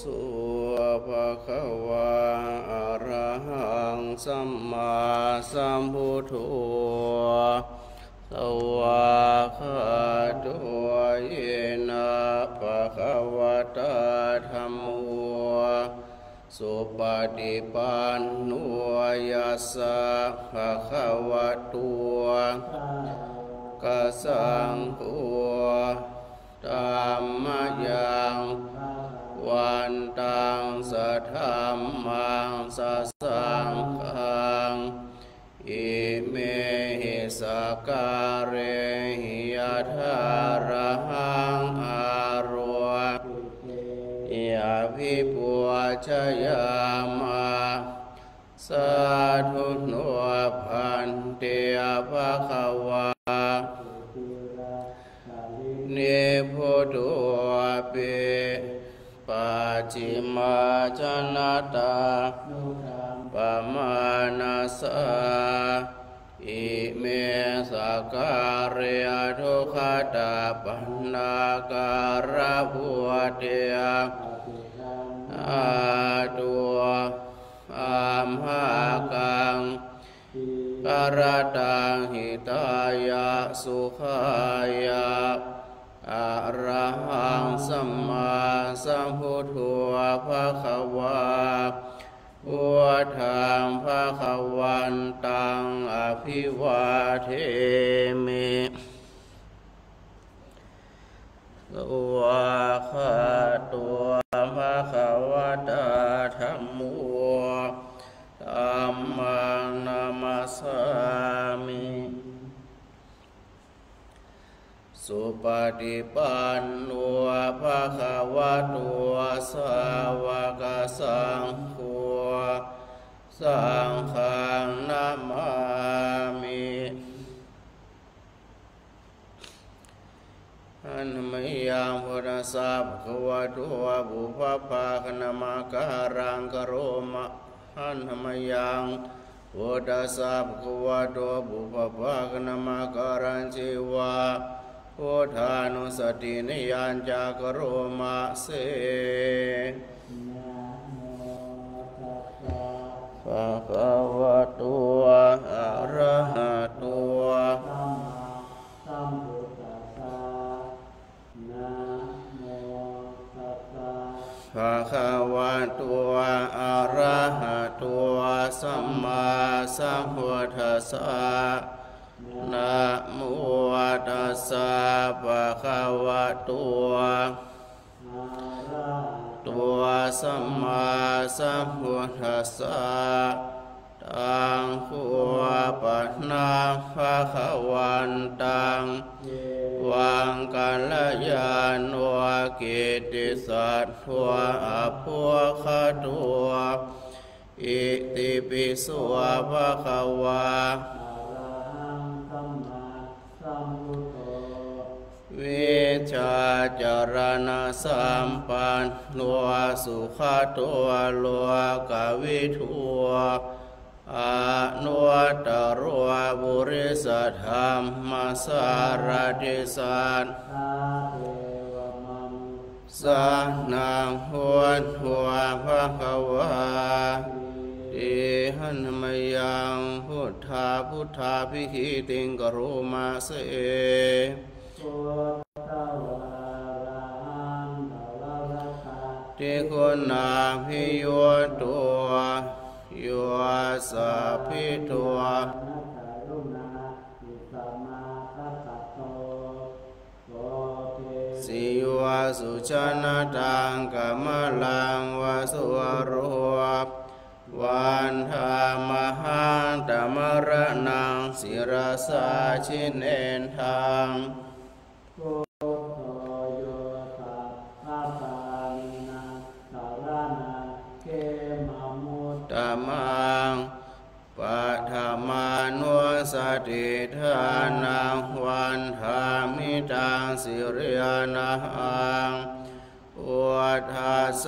สุภะคะวะอะระหังสัมมาสัมพุทโธสวากขาโตเยนะภะคะวะตาธัมโมสุปฏิปันโนยัสสะภะคะวะโตกัสสังโฆธัมมังยังวันตังสัทธัมมังสัสสังฆังอิเมหิสการเรหิยะถาระหังอารัวยาภิปุชยามะสาธุโนพันเตภะคะวะเนโพโตเปปัจฉิมาชนะตาปมานาสาอิเมสการะทุขตาปันนาการะภวเตอาตัวอัมหากังกรตังหิตายะสุขายะอะระหังสัมมาสัมพุทโธภะคะวะพุทธังภะคะวันตังอภิวาเทมิสวากขาโตภะคะวะตาธัมโมธัมมังนามัสสามิสุปฏิปันโนภะคะวะโตสาวกสังโฆสังฆังนามามิอันมยังพุทธัสสะภะคะวะโตบุพพาคณมาการังกโรมะอันมยังพุทธัสสะภะคะวะโตบุพพาคณมาการังจิวะพุทธานุสตินิยัญจกโรมะเสภะคะวะโตอะระหะโตภะคะวะโตอะระหะโตสัมมาสัมพุทธัสสะนะโมตัสสะภะคะวะโตตัวสัมมาสัมพุทธัสสะตังคุปะนังภะคะวันตังวังกัลยาณัวกิตติสัทธวะอภุคตุอิติปิโสภะคะวะวิชาจารณะสัมปันโนสุขโตโลกวิทูอนุตตรบุริสธรรมสารติสัทสานังหวนหัวภะคะวะติหันมยังพุทธาพุทธาภิหิติงกโรมาเสติคุณนาภิโยตัวโยสัพพิตัวสิวะสุชนะตังกัมลังวะสุวโรวันธามหังธรรมรนังศิรสาชิเนนทังธัมมังปัฏฐามานุสติทานังวันธามิตังสิริยนังวัฏฐาส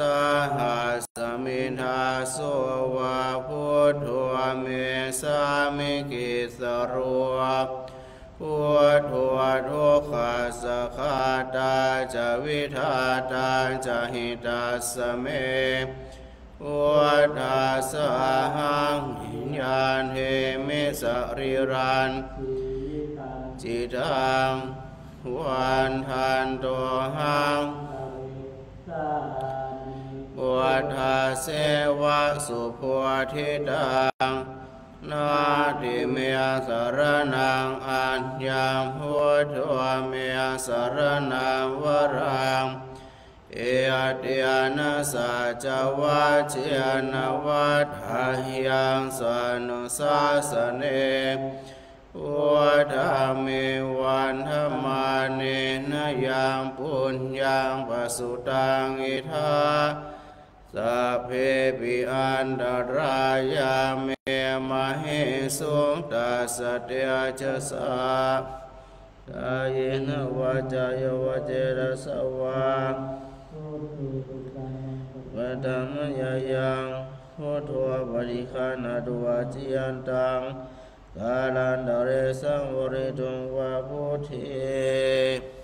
หัสมิทาโสวะพุทโธเมสามิกิสโร พุทโธทุกขัสสะขาตาจะวิทาตาจะหิตัสสะเมพุทธัสสะหังวิญญาณเทมิสรีรันจิตังวันทันโตหังพุทธัสสะวะสุพุทธิตังนาติเมสรนังอัญญังพุทโธเมสรนังวรังเอติยานาสัจวัจเจนวัฏหายังสนุสาสเนวัฏเมวันธมาเนนยังปุญญังปสุตังอิทาสัพเพปิอันตรายาเมมเหสุตัสสะเตจะสะกายเนวาจายวาเจรสวาวัฏมยายังพุทโธปริคานาตุวาจิยันตังกาลันดเรสังวริตุงวาพุทธิ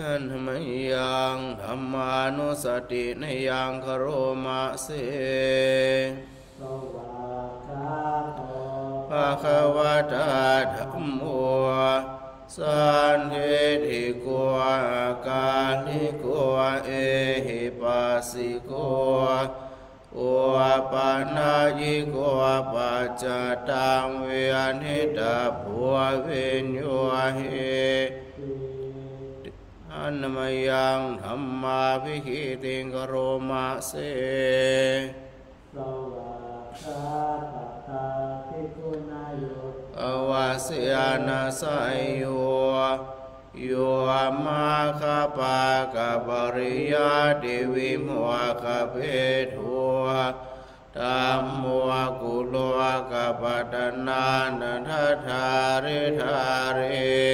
ขันธมยังธัมมานุสตินยังคโรมะเสภะคะวะตาธัมโมสันเทธิโกอาการลิโกเอหิปัสสิโกโอปานายิโกปัจจตังเวนิตาภัวเวญโยเหอันมยังธัมมาภิคิติงกโรมะเสสวากขาตาภิกขุนายโยอวาสยานาสัยโยโยมาคาปากะปริยาติวิมวะคาเพทัวธัมโมกุโลกะปัตนานันทธาริธาริ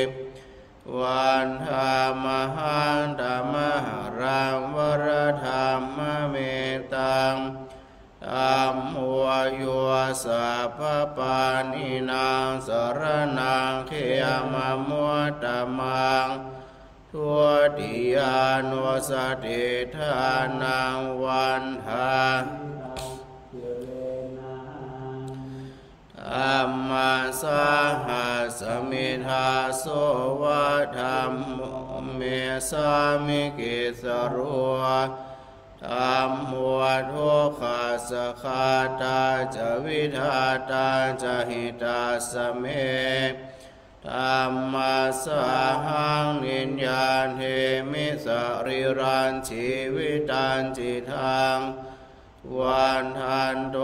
วันธามหันธรรมหรังวรธรรมเมตังธัมโมโยสัพพปานินางสรนังเขมะมุตตมังทุติยานุสติทานังวันทาธัมมาสหัสมิทาโสวะธัมโมเมสามิกิสโรธัมโมทุกขัสสะขาตาจะวิทาตาจะหิตัสสะเมธัมมาสหังวิญญาณเทมิสรีรันชีวิตันจิตังวันทันโต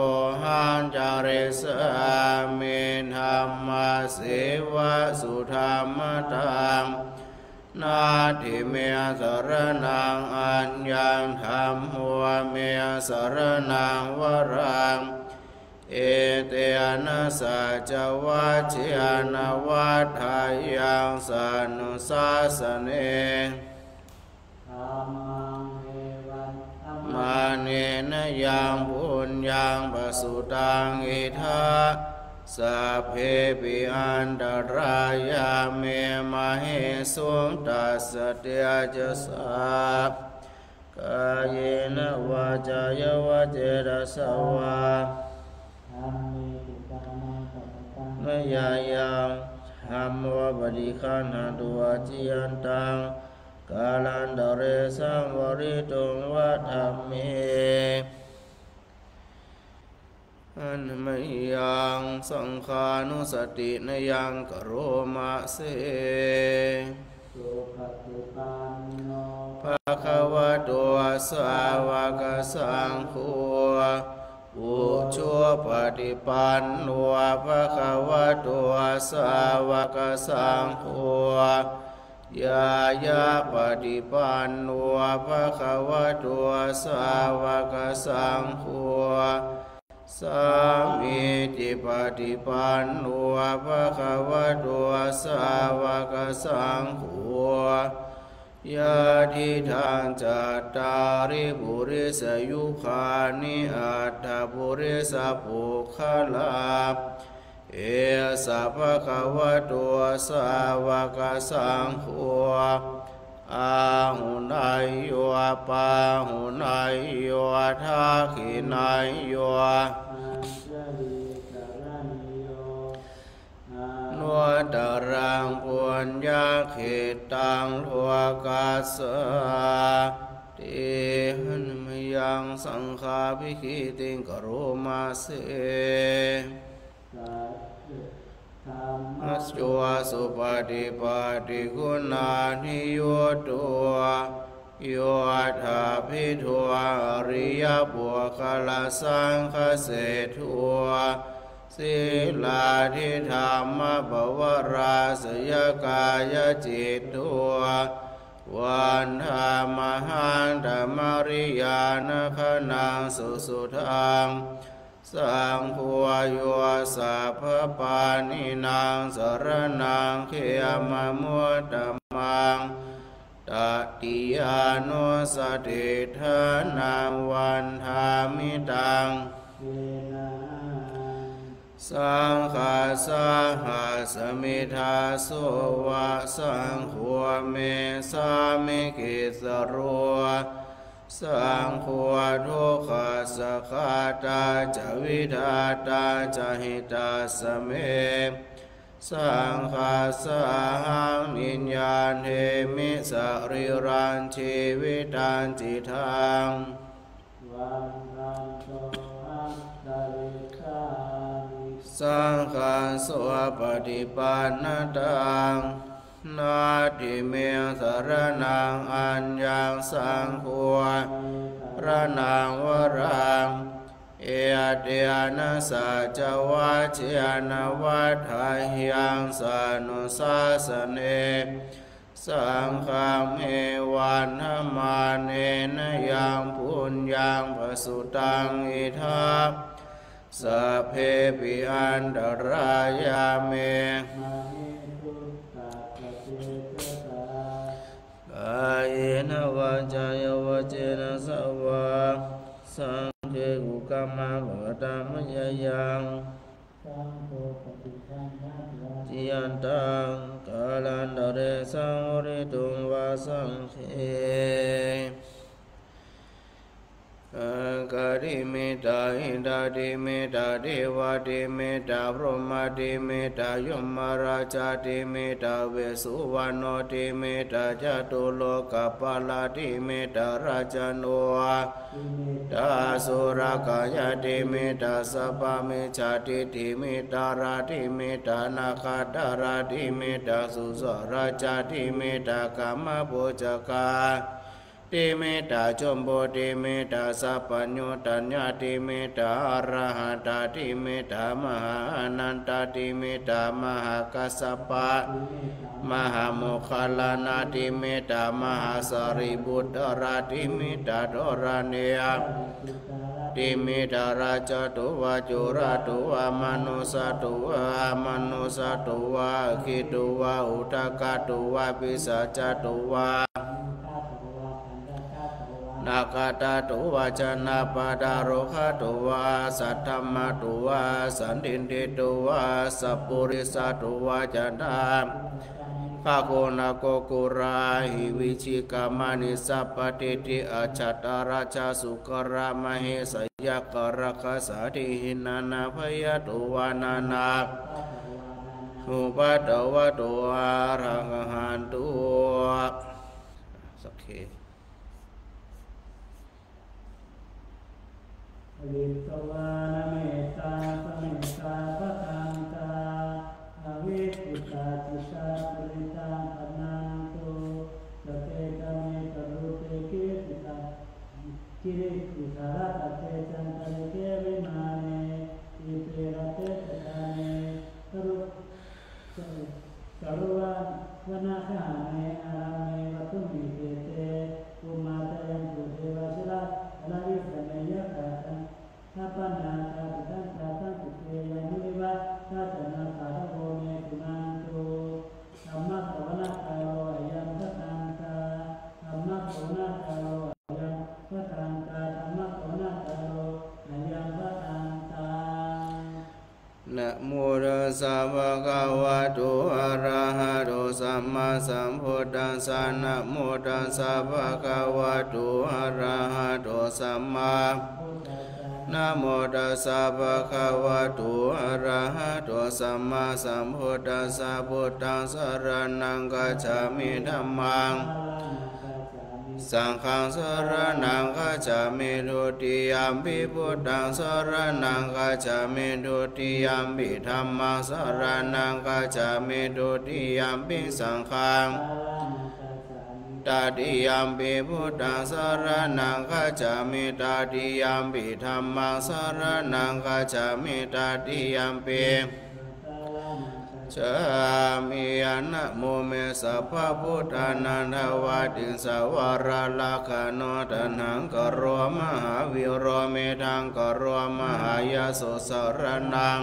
หันจาริสามิธัมมาเสวะสุธรรมตังนาทิเมสรนังอัญญังธัมโมเมสรนังวรังเอเตนะสัจวัจเจนวัฏฐายังสนุสาสเนมาเนนยังปุญญังปสุตังอิทาสัพเพปิอันตรายาเมมเหสุตัสสะเตจะสะกายเนวาจายวาเจรสวาเมยายังธัมโมปฏิคันหาตุวาจิยันตังกาลันดเรสังวริตุงวัฏเมอันมยังสังขานุสตินยังกโรมะเสภะคะวะโตสาวกสังโฆอุชุปฏิปันโนภะคะวะโตสาวกสังโฆยายาปฏิปันโนภะคะวะโตสาวกสังโฆสามิจิปฏิปันโนภะคะวะโตสาวกสังโฆยะทิทางจัตตาริปุริสยุคานิอัตถปุริสปุคละเอ เอสะภะคะวะโตสาวกสังโฆอาหุนายโยปาหุนายโยทักขินายโยนวตรังปุญญาขิตังโลกัสสะติหันมยังสังฆาภิคิติงกโรมาเสมัสโยสุปฏิปัติคุณานิโยตัวโยธาภิทัวอริยบุคลสังฆเสทัวศีลาทิธรรมบวราสยกายจิตตัววันธามหันธรรมริยานขนังสุสุทังสังฆัวโยสัพพานินางสรนังเขมมุตตมังตติยานุสติทานังวันธามิตังสังฆาสหาสมิทาโสวะสังฆัวเมสามิกิสโรสังฆัวทุกขสขตาจวิทาตาจหิตาสเมสังฆาสหังนิญญาณเทมิสริรันชีวิตันจิทังสังฆาสวปฏิปันนตังนาทิเมสรนังอัญญังสังฆัวระนังวรังเอเตนะสัจวัชเชนะวัฏฐายังสานุสาสเนสังฆังเอวันธมาเนนยังปุญญังปสุตังอิทัปสัพเพปิอันตรายาเมกายนวาจายวเจนะสวะสังเฆกุกรรมะภวตามยยังจิยันตังกาลันตเรสังวริตุงวาสังเขกาดิเมตาอินทาดิเมตาเทวาดิเมตาพรหมดิเมตายมราชาดิเมตาเวสสุวรรณดิเมตาจตุโลกปาลาดิเมตาราชโนตาสุรกายดิเมตาสัพพเมชาติดิเมตาราดิเมตานาคาดาราดิเมตาสุสราชาดิเมตากามโภจกาติเมตาจมโบติเมตาสัพพัญญตัญญาติเมตาอรหันตาติเมตามหาอนันตาติเมตามหากัสสปะมหาโมคคัลลานาติเมตามหาสารีบุตรราติเมตาดราเนียติเมตาราชตุวาจุราตุวามนุสตุวามนุสตุวาคิตุวาอุทกาตุวาปิสัจจตุวานาคาตาตุวาจนะปะดาโรคาตุวาสัทธมะตุวาสันตินติตุวาสัพปุริสตุวาจนะภาโกนาโกกุราหิวิชิกามานิสัพปติติอาชัตตาราชาสุกรามเหสยกรคสาติหินานาพยตุวานานาอุปัตตวะตุอารังหันตุสักเควิตวานเมตตาสเมตตาปะทังตาอวิปุตตาจิตาปุริตังปนันตุสเตตเมตรุเตกิติตากิริติสารตเตจันตเรเกวิมาเนอิเตระเตตตาเนสรุวันวนาคาเนอาราเมวัตุมิเตเตอุมาตยันตุเทวะชลาอนาวิสเมยะกาตังถ้าปัญหาตาตั้งตาตั้งสุเทียนุริวะถ้าจะนาสาโกเมตุนันตุธรรมะภาวนาคาโลยัมพะทังตาธรรมะภาวนาคาโลยัมพะทังตาธรรมะภาวนาคาโลยัมพะทังตานะโมตัส ระหะโตสัมมาสัมพุทธัสสะนะโมตัสสะภะคะวะโตอะระหะโตสัมมานะโมตัสสะภะคะวะโตอะระหะโตสัมมาสัมพุทธัสสะพุทธังสรณังคัจฉามิธัมมังสังฆังสรณังคัจฉามิทุติยัมปิพุทธังสรณังคัจฉามิทุติยัมปิธัมมังสรณังคัจฉามิทุติยัมปิสังฆังตติยัมปิพุทธังสรณังคัจฉามิตติยัมปิธัมมังสรณังคัจฉามิตติยัมปิฉามิอะนะโมเมสัพพะพุทธานันทวาติสวาระลักขโนทนังกโรมหาวิโรเมทังกโรมหายาสุสรนัง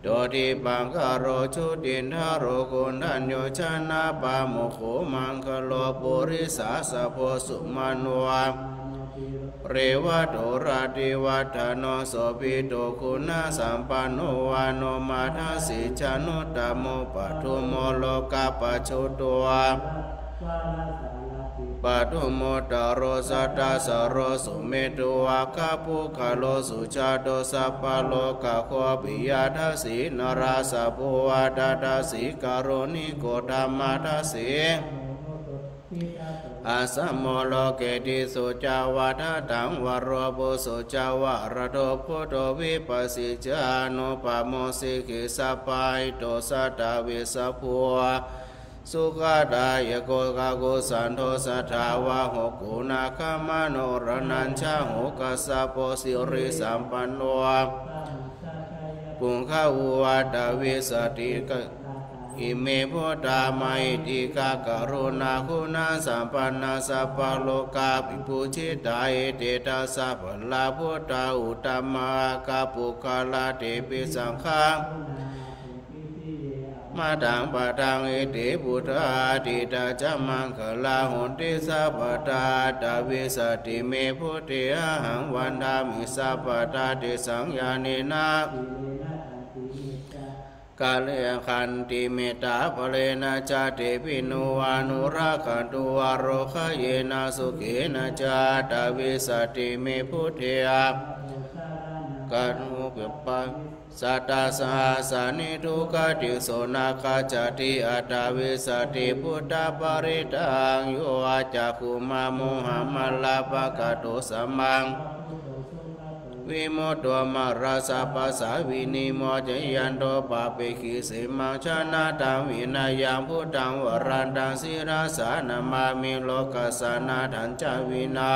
โดติปังคโรชุตินทโรกุณัญโยชนะปาโมโขมังคโลปุริสาสะโพสุมานุวาเรวะโตราติวัฏโนโสภิโตคุณาสัมปันโนวาโนมาทัสสิชานุตโมปัทุโมโลกาปชุตัวปัทุโมตโรสัตตสโรสุเมตุวะคาปุคโลสุชาโตสัพพโลกะโคปิยาทัสสินราสะภูวาทัสสิกโรนิโกธรรมทัสสิอาสัมโมโลเกติสุจาวาทตังวโรปุสุจาวะระโตพุทโธวิปัสสิจานุปโมสิกิสัพพายโตสัตตวิสัพพัวสุขดายโกกากุสันโทสัทธาวะหกุณาคามโนรนัญชาหุกัสสะโพสิริสัมปันโนปุงขาวาตวิสติกอิเมพุทธามัยติกากรุณาคุณาสัมปันนาสัพพโลกาภิปุจิตาเอเตตัสสะพลาพุทธาอุตตมากาปุคาลาเตปิสังฆามาดังปะทังเอติพุทธาติตาจามังคลาหุนติสัพพตาตาวิสติเมพุทธิหังวันดามิสัพพตาติสังญาณินากาเลขันติเมตตาภเลนะจาติปิโนวานุรักขันตุวโรคเยนะสุเกนะจาตาวิสติเมพุทธิยากันุปปะสัตตาสหัสานิทุกขติโสนาคาจติอัตตาวิสติพุทธปริตังโยอาจักขุมาโมหัมมัลลาภะกะโตสัมมังวิโมตโตมาราสะปัสสาวินิโมจยันโตปะเปขิสิมังชนะตังวินัยยังพุทธังวรันตังศิราสานามามิโลกัสสานาทันจาวินา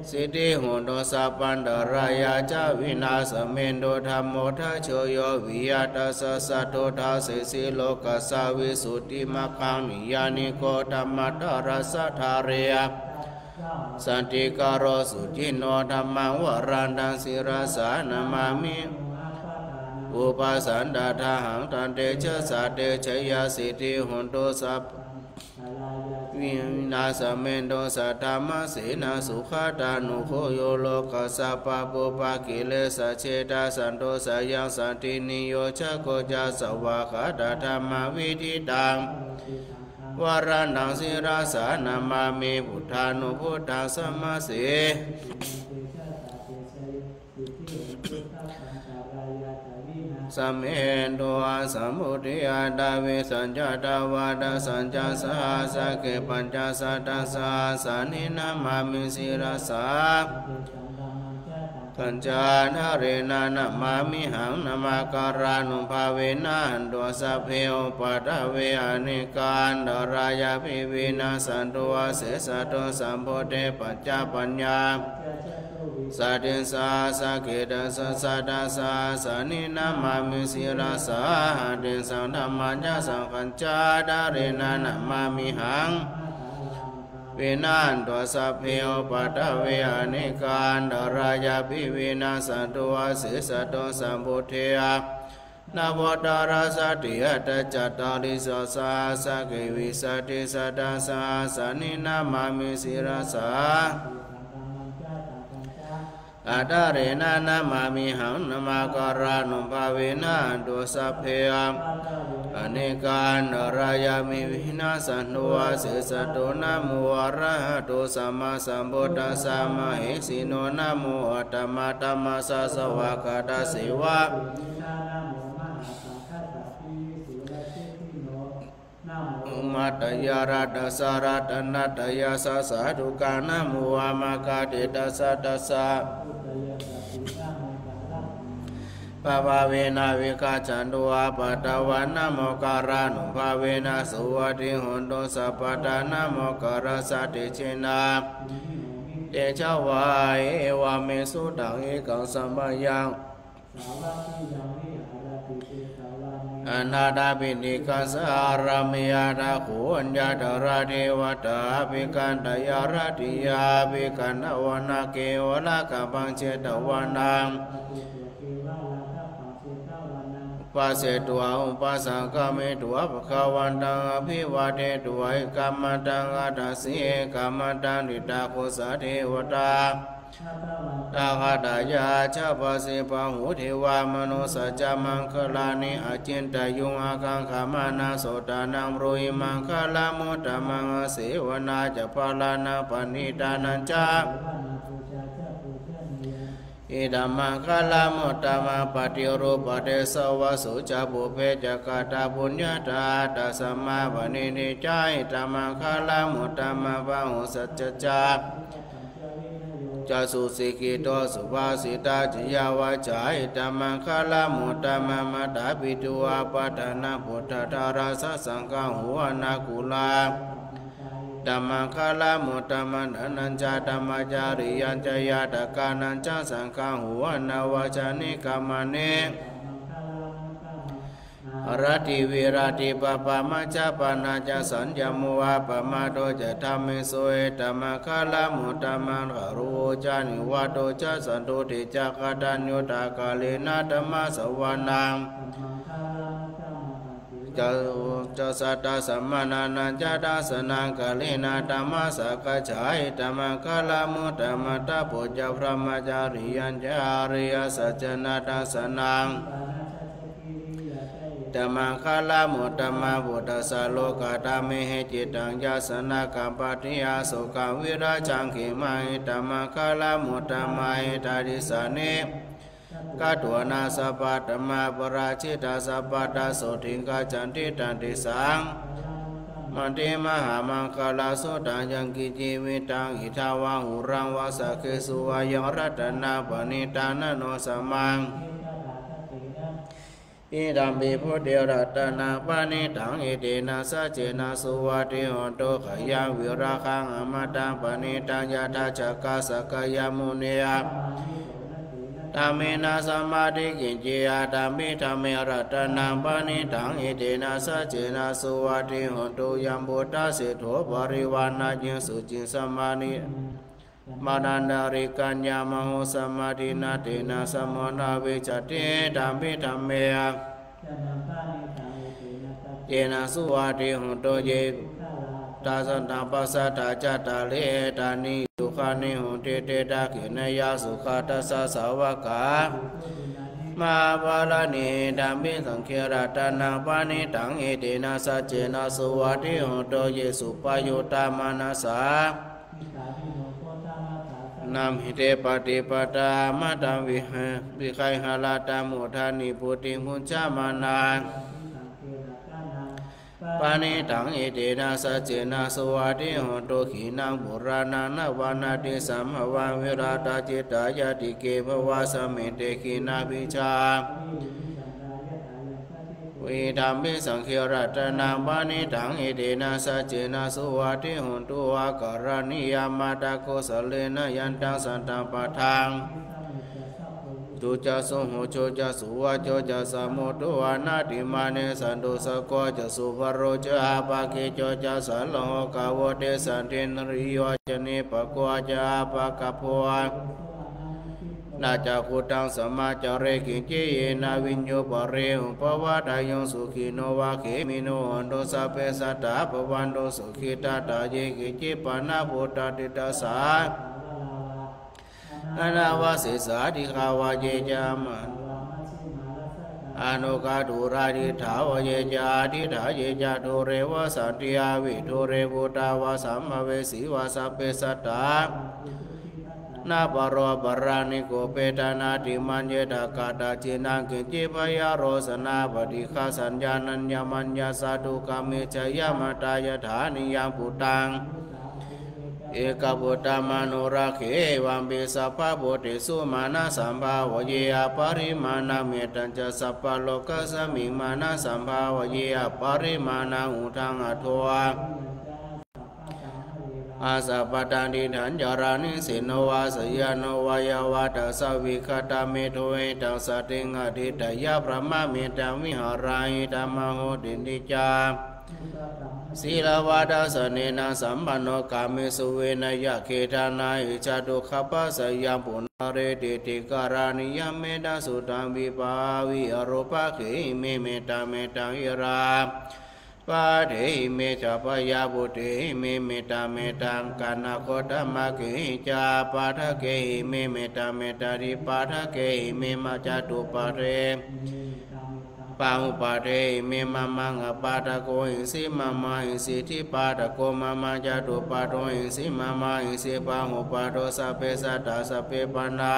สิทธิหุนโตสัพพันตรายาจาวินาสเมนโดธรรมโมทัชโชโยวิยตัสสะสัตโตทัสสิโลกัสสาวิสุทธิมัคคังนิยานิโกธรรมตรัสสะทาเรยสันติกโรสุจินโนธรรมังวรันตังศิราสานามามิอุปสันดาทาหังตันเตชะสัตเตชยาสิทธิหุนโตสัพวินาสเมนโดสัทธามาเสนาสุขาตานุโคโยโลกัสสะปะปุปะกิเลสเชตาสันโตสยังสันตินิโยชะโกจาสวะคาตาธรรมวิธิตังวารันตังศิราสานามามิพุทธานุพุทธังสัมมาเสสัมเอโตสัมพุทธิยาดาวิสัญจตาวาดาสัญจสหัสเกปัญจสัตตสหัสานินามามิศิราสากัญจาทะเรนะนะมามิหังนามาการานุภาเวนะหันตุสัพเพอุปัฏฐเวอนิการดารายาภิวินาสันตุเสสะโตสัมโพเทปัจจปัญญาสัตติสาสะเกตัสสะสัตตสาสานินามามิศิราสาหัติสังธรรมัญญสังขัญจาทะเรนะนะมามิหังเวนันตัวสัพเพอุปัฏฐเวอนิการดารายาภิวินาสันตุเสสะโตสัมโพเทนาโวตาราสติอัตจัตตาริสสาสะเกวิสติสัตตสาสานินามามิศิราสาอ อาดาเรนะนามามิหังนามากรานุภาเวนะตุสัพเพยอเนกาณรายามิวินาสันโนเสสะโตนะโมอะระหะโตสัมมาสัมพุทธัสสะมะเหสีโนนะโมธัมมะธัมมัสสะสวากาตเสวะมัตตยารัตสารัตนัตยาสะสะทุกานะโมอามะกาเตตัสสะตัสสะปะภาเวนะวิกาจันโตอาปัตตวานะโมการานุภาเวนะสุวัติหุนโตสัพพทานะโมการะสะติชินาเตชะวะเอวะเมสุตังเอกังสัมปยังอนาถาปิณิกัสสารามยาตาโขอัญญาตระเทวตาภิกันตยารติยาภิกันนวนาเกวลากัปังเจตวานังปัสเสตัวอุปสังกเมตัวภคะวันตังอภิวาเทตัวเอกามตังอัตถสีเอกามตังดิตาโคสเทวตาตาคตายาชาปัสสิปังหุเทวามโนสัจจมังคลานิอจินตยุงอาคังขมานาโสตานังโรหิมังคลามุตตมังเสวนาจะพลานาปณิตานันจาอิดัมมังคลามุตตมังปฏิรูปเดสวะสุจาบุเพจักตาบุญญาตาตัสมาปณินิจาอิดัมมังคลามุตตมังปังหุสัจจจาจาสุสิกิโตสุภาสิตาจิยาวาจาอิตัมมังคลามุตตมังมัตตาปิตุอาปัฏฐานาพุทธทาราสสังฆังหัวนาคุลาธัมมังคลามุตตมังอนัญจาธัมมจาริยัญจยาตกานัญจสังฆังหัวนาวาจานิกามเนรติวิรติปปะมัจจปนาจสัญญมุวะปะมาโตจะธรรมิโสเอตัมมังคลามุตตมังอรูจานิวัตโตจะสันตุติจักขตัญญูตากาเลนะธัมมะสวานังจะสัตตสัมมานานัญจตาสนังกาเลนะธัมมะสักขะฉาอิตัมมังคลามุตตมัตตะปุจจพรหมจาริยัญจาริยสัจจนาตัสนังธัมมังคลามุตตมังพุทธัสสะโลกาตามิเหจิตังยาสนะกัมปติยาสุขังวิราชังขิมังธัมมังคลามุตตมังตาดิสานิกัตวนาสัพพะธัมมาปราชิตาสัพพะตาโสทิงกาจันติตันติสังมันติมหามังคลาโสตังยังกิจิวิตังอิทาวังหุรังวาสะเคสุวายังรัตนาปณิตานโนสัมมังอิดัมปิพุทธิรัตนาปานิตังอิเตนะสัจเจนะสุวัติโหตุขยังวิราคังอมตังปานิตังยะถาจักขสกยมุนียธัมเมนะสัมมาทิฏฐิเจยะธัมมิธัมเมรัตนังปานิตังอิเตนะสัจเจนะสุวัติโหตุยัมพุทธะสิทโธปริวานะจิสุจิสัมมานิมานันดาริกัญญามโหสัมมาทินาเตนะสัมโมนาวิจติธัมมิธัมเมเจนะสุวัติโหตุเยตาสันตังปัสสะตาจัตตาเลตานิสุขานิโหติเตตาขินยาสุขาตัสสะสาวกามาบาลานิธัมมิสังฆรัตนังปานิตังอิเตนะสัจเจนะสุวัติโหตุเยสุปโยตามานัสสานามิเตปฏิปตามาตังวิไคหาลาตามุทานิปุติมุจจามานังปานิตังอิเตนะสัจเจนะสุวัติโหตุขีนังปุราณานวานาติสัมภวังวิราตาจิตตายาติเกภวะสมิเตขีนาภิชาวิธัมมิสังฆรัตนังปานิตังอิเตนะสัจเจนะสุวัติโหตุอาการณิยามาตะโกสเลนะยันตังสันตังปะทังจุจสุโหโจจสุวะโจจสมุตุวานาติมาเนสันตุสโกจสุภโรจอาภาคิโจจสัลโลกาวเดสันตินริโยจเนปะกวาจาภาคโพนาจักขุตังสมาจาเรกิเจเยนาวิญโยปะเรหุปวะทายงสุขิโนวะเขมิโนอันโตสัพเพสัตตาปวันโตสุขิตาตาเยกิเจปานาโพตติตาสา อานาวาสิสาธิขาวาเยจามันอนุกาดุราดิถาวเยจาทิถาเยจาโทเรวะสันติอาวิโทเรบุตาวาสัมภเวสีวาสัพเพสัตตานาปารปารานิโกเปตานาติมัญเยตากาตาจินังกิจิปยาโรสนาปฏิฆาสัญญานัญญมัญญาสาธุกามิจยามตายฐานิยังปุตังเอกบุตตมโนราเขวัมปิสัพพะโพธิสุมานะสัมภาวเยอปริมาณเมตัญจะสัพพะโลกสมิงมานะสัมภาวเยอปริมาณอุทังอโทอาสาปตันติถัญจารานิสินโนวาสยานโนวายาวาตัสสวิคตาเมโทเอตัสสติงอดิตยะพระมะเมตังวิหาราหิธรรมโหติติจาศีลวาดาสเนนะสัมปันโนกามิสุเวนยะเขตานาอิจตุขปัสสยามปุณเรติติการานิยเมตาสุตังวิภาวิอรูปะเขเมเมตาเมตังอิราปาเถเมจปยาบุเถเมเมตาเมตังกานาโคตมะเกจาปาทะเกเมเมตาเมตาริปาทะเกเมมาจตุปะเรปาหุปะเทเมมามังอปาตะโกหิสิมามาหิสิทิปาตะโกมามาจตุปาโตหิสิมามาหิสิปาหุปะโตสัพเพสัตตาสัพเพปันนา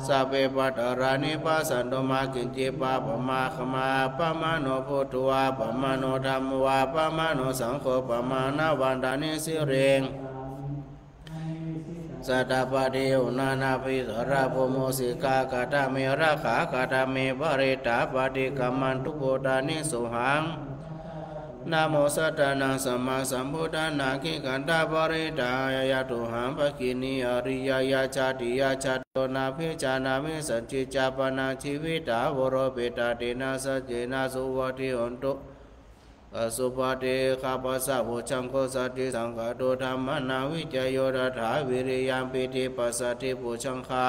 สัพเพปัตตารานิปัสสันโตมากินจิปาปมาขมาปมาโนพุทธวาปมาโนธรรมวาปมาโนสังโฆปมานาวันดานิสิเรงสัตตปฏิโยนานาภิสระโพโมสิกากาตาเมระขากาตาเมบริตาปฏิกัมมันทุโกตานิสุหังนะโมสัตตานังสัมมาสัมพุทธานาคิกันตาบริตายายตุหังภคินีอริยยาชาติยาชาโตนาภิจานามิสัจจิจาปนาชีวิตาวโรเปตาเตนะสัจเจนะสุวัติหนตุอสุปฏิข้าพเจ้าผู้ชังโคสัตติสังฆโตธรรมนาวิจโยตถาวิริยังปิติปัสสติผู้ชังคา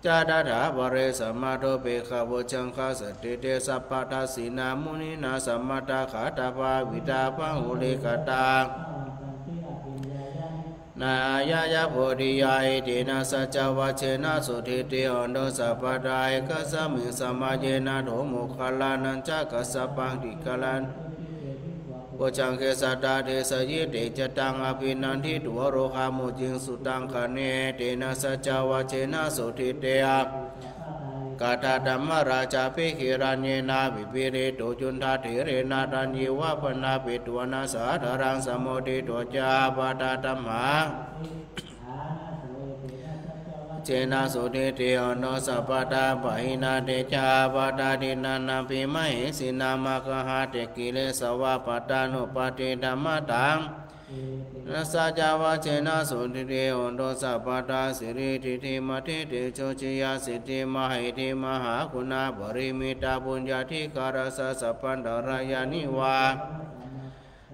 จาดาถาบริสัมมาโตเปขาผู้ชังคาสติเตสัพพทัสสินามุนินาสัมมาตาขาตาภาวิตาปังหุลิกตานา ยายาโพธิยาอิตินาสัจวะเชนะสุทิติอันโดสัพพะไดกัสสมิงสมาเยนะโธมุขลานันจะกัสสปังติกลันโอจังเคสัตตาเทสยิเตจตังอภินันทิตุวโรคามุจิงสุตังคเนเตนะสัจวะเชนะสุทิเตอะกาตาธัมมราชาภิขิรัญเยนาวิปิเรโตจุนทาเถเรนาตัญญิวะปนาปิตวนาสาธารังสมุทิโตจาปาตาธัมมาเจนะสุทิเตอโนสัพพตาปะหินาเตจาปาตาดินานาภิมหิสินามะคหะเตกิเลสวะปตานุปติธัมมตังนัสสะจาวะเจนะสุทิเตอโนสัพพตาสิริทิฏฐิมัทิเตโชจิยาสิทธิมหิทิมหาคุณาบริมิตาปุญญาธิการสะสัพพันตรายานิวา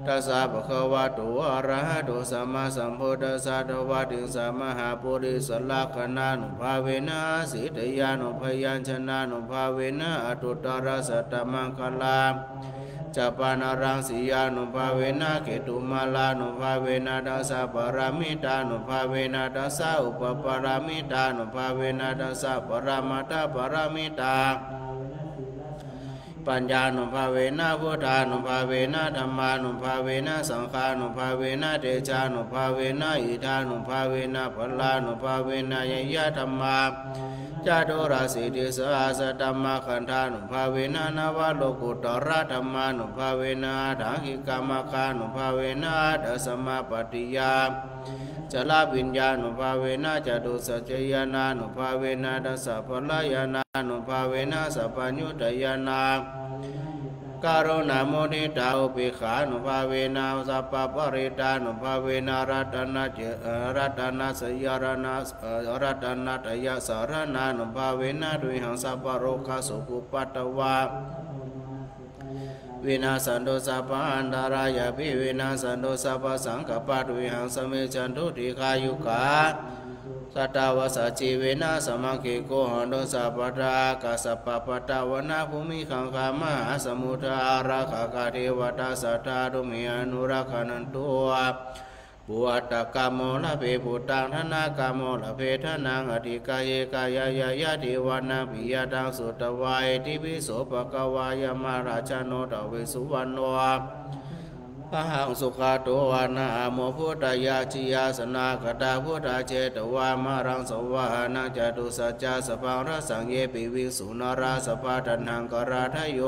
ตัสสะภะคะวะโตอะระหะโตสัมมาสัมพุทธัสสะตวะติงสะมหาปุริสลักขณานุภาเวนะสิทธยานุพยัญชนะนุภาเวนะอตุตตรสัตตมังคลาจัปปานารังสียานุภาเวนะเกตุมาลานุภาเวนะดัสสะปารามิตานุภาเวนะดัสสะอุปปารามิตานุภาเวนะดัสสะปรามาตาปรามิตาปัญญานุภาเวนะพุทธานุภาเวนะธัมมานุภาเวนะสังฆานุภาเวนะเตชานุภาเวนะอิทานุภาเวนะพลานุภาเวนะยยะธัมมาจาตุราสิติสหัสธัมมาคันธานุภาเวนะนวโลกุตระธัมมานุภาเวนะถังหิกามคานุภาเวนะดัสมาปฏิยาจลาปิญญานุภาเวนะจตุสัจจยานานุภาเวนะดัสสะพลายานานุภาเวนะสัพพญุตยานาการุณาโมทิตาอุปิขานุภาเวนะสัพพปริตานุภาเวนะรัตนะสยารณะรัตนะตยสารนานุภาเวนะดุหังสัพพโรคาสุปุปัตตวาวินาสันโดสัพพอันตรายาภิวินาสันโดสัพพสังฆปะดุหังสมิจันทุติคายุกาสัตตาวสัจจิเวนะสมังคิโกหันโดสัพพตากาสัพพปตาวนาภูมิขังคามหาสมุทาราคาเทวตาสัตตาดุมิอนุรักขันตุ ปุตตะกามโมละเพปุตตังธนากามโมละเพทนังอธิกายกายายายาติวานาปิยตังสุตวายติปิโสภะกวายมาราชโนตเวสุวรรณวะพหังสุขาโตวานาโมพุทธายาจิยาสนากตาพุทธาเจตวามารังสวะนังจตุสัจจะสพังรสังเยปิวิสุนราสภาตันหังกราทโย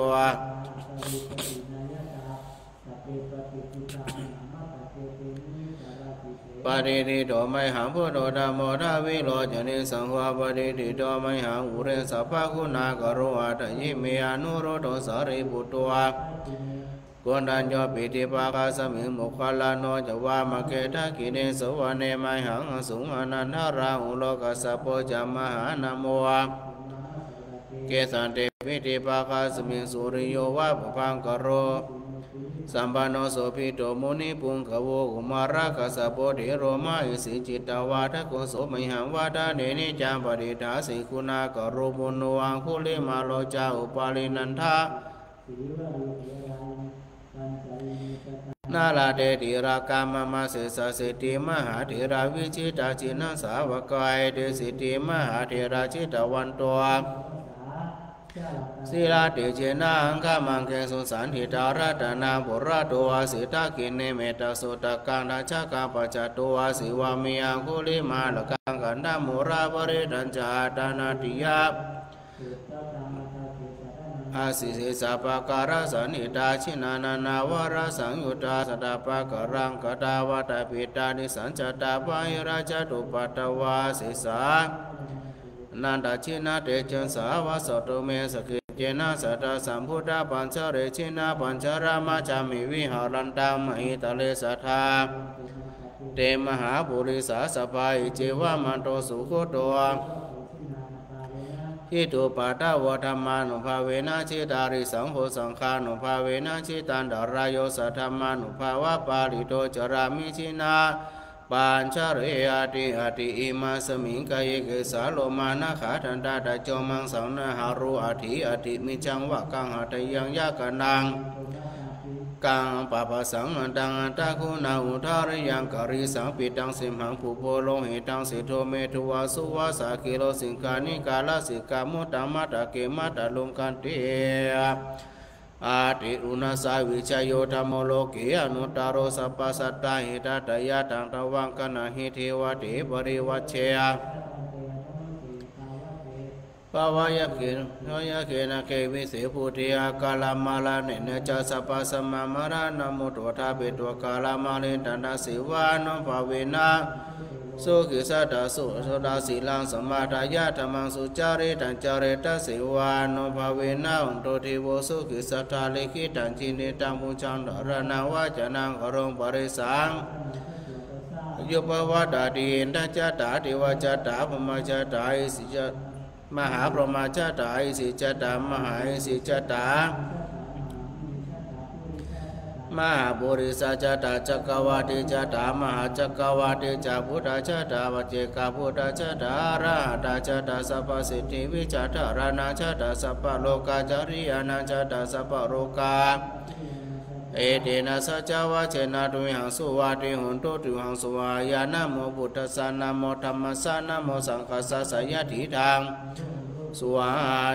ปาริติโตไมหังพุทโธธัมโมทาวิโรจนิสังฆปาริติโตไมหังอุเรสัพพะคุณากโรอัตยิเมอนุโรโตสารีปุตตวะกุณัญโยปิติภาคาสมิงมุขลาโนจวามะเกทะกิเนสวะเนไมหังสุงอนันทาราหุโลกัสสะโพจัมมหานะโมเกสันเตปิติภาคาสมิงสุริโยวะปุพังกโรสัมปันโนโสภิโตมุนิปุงขโวกุมาระกัสสะโพธิโรมาอิสิจิตตวาทะโกโสมหังวาทาเนนิจังปฏิทาสิคุณากโรมุนวังคุลิมาโลจาอุปาลินันทานาลาเดติรากามมาเสสสิติมหาเถราวิจิตาจินัสาวกายเดสิติมหาเถราจิตวันตัวศิลาเตเจนะอังคามังเกสุสันติตารัตนาบุราโตวาสิตากินเนเมตสุตกังนาชกาปจัตโตวาสิวามิยังคุลิมาลกังกันดามุราบริดัญจาตานาติยาอาสิเสสะปะการะสันนิตาชินานานาวรสังยุตตาสตาปะกรังกตาวตาปิตานิสัญจตาปะหิราชตุปัตตวาสิสานันตชินาเตจันสาวะสตุเมสกิเจนะสัตตสัมพุทธปัญจเรชินาปัญจรามาจามิวิหารันตามหิตะเลสัทธาเตมหาปุริสาสภาอิเจวะมันโตสุโคโตทิตุปัตตวธรรมานุภาเวนะชิตาริสังโฆสังฆานุภาเวนะชิตันดารายโยสัทธรรมานุภาวะปาริโตจรามิชินาปัญจเรอติอติอิมาสมิงกายเกสาโลมานะขาทันตาตะจอมังสังนะหารุอธิอติมิจังวะกังหัตยังยะกนังกังปะปะสังตังตะคุณาอุทาริยังกริสังปิตังสิมหังภูโพโลหิตังสิโทเมตุวาสุวาสากิโลสิงคานิกาลสิกามุตตมัตตะเกมัตตะลุงกันเตอาติอุณาสาวิชโยธรรมโลกีอนุตตโรสัพพสัตตาหิตตยะตังตวังกนะหิเทวติปริวัชเชยปวายะเกนยะเกนะเกวิเสภูติอากาลามาลาเนเนจัสสะปะสมะมารณะมุตวทาเปตัวกาลามาเลนตันตสิวานุภาเวนะสุขิสัตตสุโสดาสีลังสมาทายะธรรมังสุจาริตัญจาริตสิวานุภาเวนะอุนโตทิโวสุขิสัทธาเลขิตัญจินิตังมุจังดารณาวาจนังกรงปริสังยุปวัตติอินทจัตตาติวจัตตาภมจัตตาอิสิจมหาพรหมจัตตาอิสิจัตตามหาอิสิจัตตามหาบุริสจัตตาจักรวาติจัตตามหาจักรวาติจักพุทธจัตตาวเจกาพุทธจัตตาระหตจัตตาสัพพสิทธิวิจัตตารานาจัตตาสัพพโลกาจาริยานาจัตตาสัพพโลกาเอเดนะสัจจวะเจนะตุหังสุวาติหุนตุตุหังสุวายานะโมพุทธัสสะนะโมธัมมัสสะนะโมสังฆัสสะสยทิทังสุวา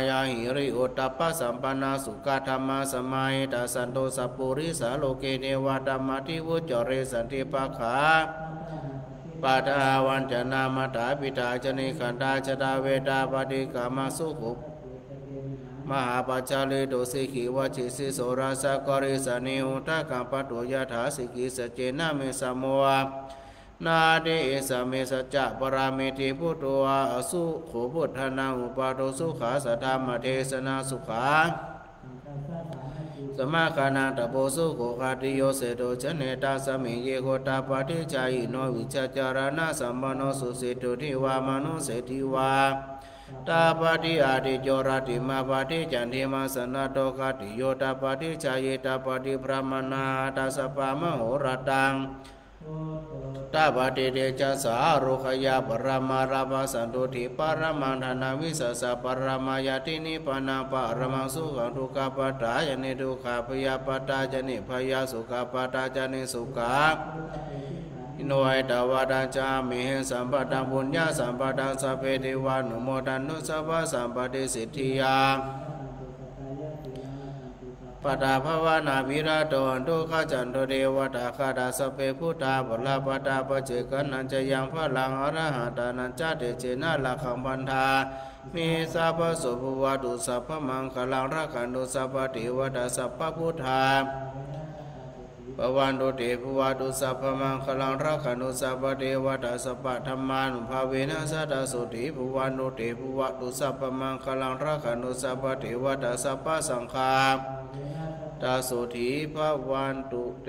ยาหิริโอตตัปปะสัมปันนาสุขธรรมะสมัยตาสันโตสัพปุริสาโลเกเนวะธัมมาทิวุจเรสันติปัคขาปะทาวันจนามาตาปิตาจนิขันตาจตาเวตาปฏิกามาสุขุมหาปัจจาริโตสิกิวจิสิโสราสกริสนิหุตกัมปะโตยถาสิกิสเจนะเมสโมะนาเดสเมสัจจะปรามิติพุทโธอสุโขพุทธนาอุปาโตสุขาสัทธามเทศนาสุขาสมาคานาตโพสุโขคาติโยเสโตชเนตาสมิเยโคตาปฏิจายิโนวิจจารณะสัมปันโนสุสิตุทิวามนุเสติวาตาปฏิอาติโจรติมาปฏิจันติมาสนาโตคติโยตาปฏิจายตาปฏิพระมนาตาสปามโหรตังตาปฏิเดชะสารุขยาปรมาราภสันตุทิปรมังธนาวิสัสสะปรมายตินิปนาปรมังสุขังทุกขปตายานิทุกขพยาปตาจนิพยาสุขปตาจนิสุขา อิโนยตวาดาจามิสัมปตังปุญญาสัมปตังสัพเพเทวานุโมทันตุสัพพะสัมปติสิทธิยาปตาภวนาภิราโตทุกขจันโตเทวตาคาดาสเปพุทธาบลาปตาปเจกันนันจะยังพลังอรหัตานันจเตเจนะลักขังพันธามีสัพพะสุภวะตุสัพพะมังคลังรักขันตุสัพพะเทวตาสัพพะพุทธาปวันตุเตภวะตุสัพพะมังคลังรักขันตุสัพพะเทวตาสัพพะธรรมานุภาเวนะสัตตสุติภวันตุเตภวะตุสัพพะมังคลังรักขันตุสัพพะเทวตาสัพพะสังฆาตาสุธีภวันตุเต